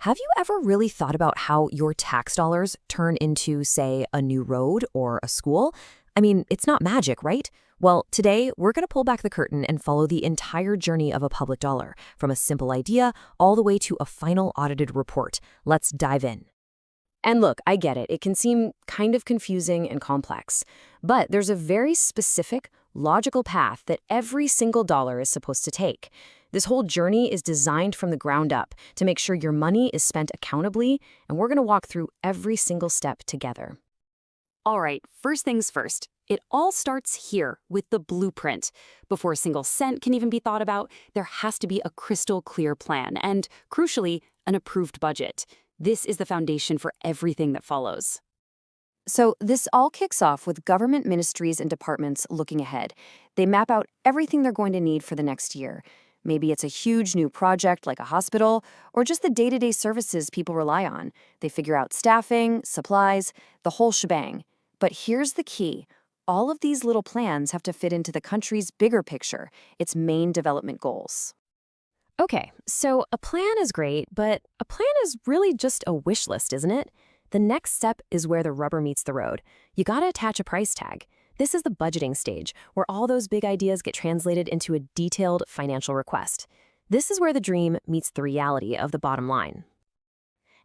Have you ever really thought about how your tax dollars turn into, say, a new road or a school? I mean, it's not magic, right? Well, today we're going to pull back the curtain and follow the entire journey of a public dollar, from a simple idea all the way to a final audited report. Let's dive in. And look, I get it. It can seem kind of confusing and complex, but there's a very specific, logical path that every single dollar is supposed to take. This whole journey is designed from the ground up to make sure your money is spent accountably, and we're going to walk through every single step together. All right, first things first. It all starts here with the blueprint. Before a single cent can even be thought about, there has to be a crystal clear plan and, crucially, an approved budget. This is the foundation for everything that follows. So this all kicks off with government ministries and departments looking ahead. They map out everything they're going to need for the next year. Maybe it's a huge new project like a hospital, or just the day-to-day services people rely on. They figure out staffing, supplies, the whole shebang. But here's the key. All of these little plans have to fit into the country's bigger picture, its main development goals. Okay, so a plan is great, but a plan is really just a wish list, isn't it? The next step is where the rubber meets the road. You gotta attach a price tag. This is the budgeting stage, where all those big ideas get translated into a detailed financial request. This is where the dream meets the reality of the bottom line.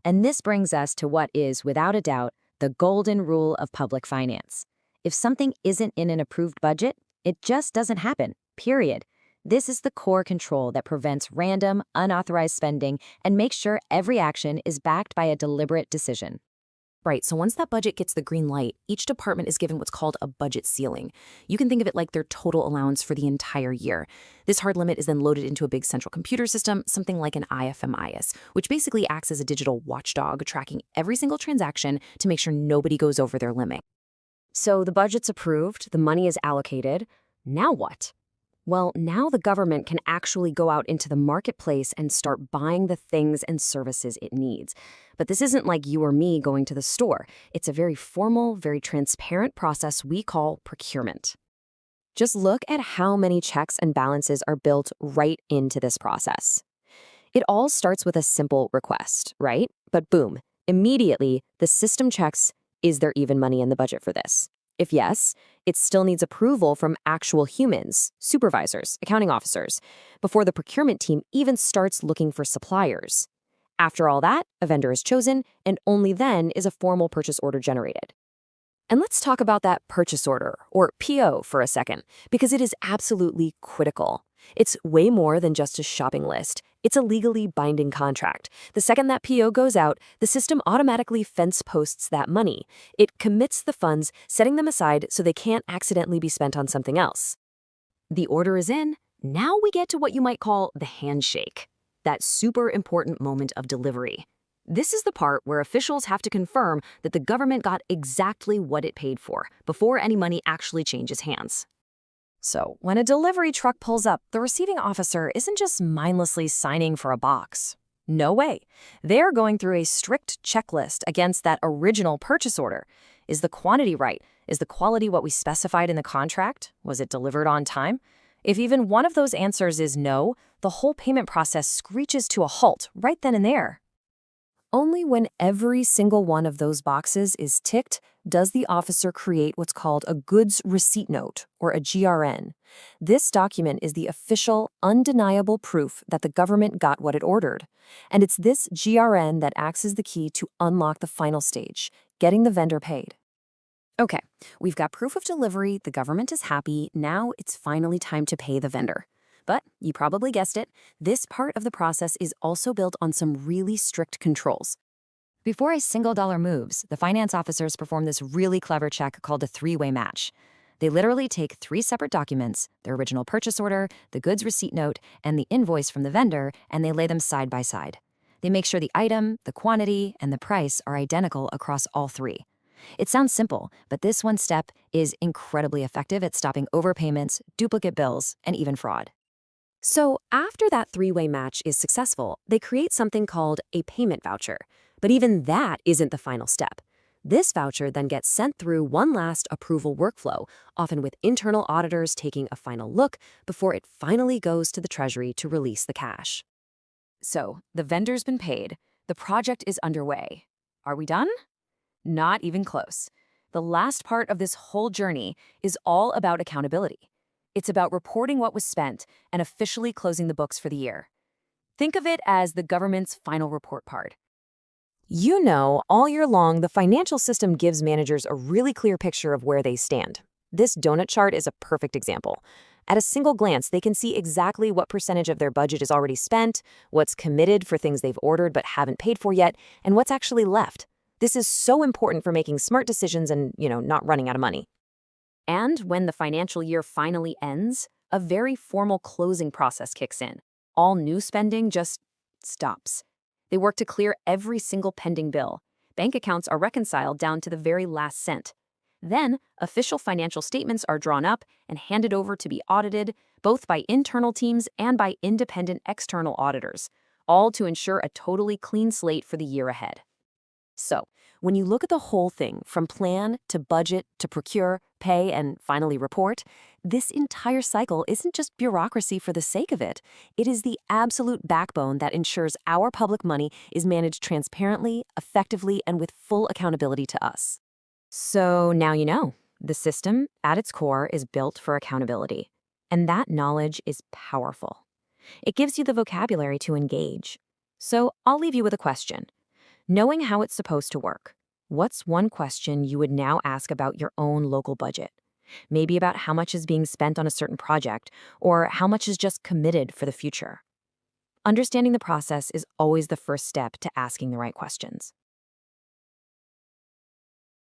And this brings us to what is, without a doubt, the golden rule of public finance. If something isn't in an approved budget, it just doesn't happen, period. This is the core control that prevents random, unauthorized spending and makes sure every action is backed by a deliberate decision. Right, so once that budget gets the green light, each department is given what's called a budget ceiling. You can think of it like their total allowance for the entire year. This hard limit is then loaded into a big central computer system, something like an IFMIS, which basically acts as a digital watchdog, tracking every single transaction to make sure nobody goes over their limit. So the budget's approved, the money is allocated. Now what? Well, now the government can actually go out into the marketplace and start buying the things and services it needs. But this isn't like you or me going to the store. It's a very formal, very transparent process we call procurement. Just look at how many checks and balances are built right into this process. It all starts with a simple request, right? But boom, immediately the system checks, is there even money in the budget for this? If yes, it still needs approval from actual humans, supervisors, accounting officers, before the procurement team even starts looking for suppliers. After all that, a vendor is chosen, and only then is a formal purchase order generated. And let's talk about that purchase order, or PO, for a second, because it is absolutely critical. It's way more than just a shopping list. It's a legally binding contract. The second that PO goes out, the system automatically fence posts that money. It commits the funds, setting them aside so they can't accidentally be spent on something else. The order is in. Now we get to what you might call the handshake, that super important moment of delivery. This is the part where officials have to confirm that the government got exactly what it paid for before any money actually changes hands. So, when a delivery truck pulls up, the receiving officer isn't just mindlessly signing for a box. No way. They're going through a strict checklist against that original purchase order. Is the quantity right? Is the quality what we specified in the contract? Was it delivered on time? If even one of those answers is no, the whole payment process screeches to a halt right then and there. Only when every single one of those boxes is ticked does the officer create what's called a goods receipt note, or a GRN. This document is the official, undeniable proof that the government got what it ordered. And it's this GRN that acts as the key to unlock the final stage, getting the vendor paid. Okay, we've got proof of delivery, the government is happy, now it's finally time to pay the vendor. But, you probably guessed it, this part of the process is also built on some really strict controls. Before a single dollar moves, the finance officers perform this really clever check called a three-way match. They literally take 3 separate documents, the original purchase order, the goods receipt note, and the invoice from the vendor, and they lay them side by side. They make sure the item, the quantity, and the price are identical across all 3. It sounds simple, but this one step is incredibly effective at stopping overpayments, duplicate bills, and even fraud. So after that 3-way match is successful, they create something called a payment voucher. But even that isn't the final step. This voucher then gets sent through one last approval workflow, often with internal auditors taking a final look before it finally goes to the Treasury to release the cash. So, the vendor's been paid. The project is underway. Are we done? Not even close. The last part of this whole journey is all about accountability. It's about reporting what was spent and officially closing the books for the year. Think of it as the government's final report part. You know, all year long, the financial system gives managers a really clear picture of where they stand. This donut chart is a perfect example. At a single glance, they can see exactly what percentage of their budget is already spent, what's committed for things they've ordered but haven't paid for yet, and what's actually left. This is so important for making smart decisions and, not running out of money. And when the financial year finally ends, a very formal closing process kicks in. All new spending just stops. They work to clear every single pending bill. Bank accounts are reconciled down to the very last cent. Then, official financial statements are drawn up and handed over to be audited, both by internal teams and by independent external auditors, all to ensure a totally clean slate for the year ahead. So, when you look at the whole thing, from plan to budget to procure, pay, and finally report, this entire cycle isn't just bureaucracy for the sake of it. It is the absolute backbone that ensures our public money is managed transparently, effectively, and with full accountability to us. So now you know, the system, at its core, is built for accountability. And that knowledge is powerful. It gives you the vocabulary to engage. So I'll leave you with a question. Knowing how it's supposed to work, what's one question you would now ask about your own local budget? Maybe about how much is being spent on a certain project, or how much is just committed for the future. Understanding the process is always the first step to asking the right questions.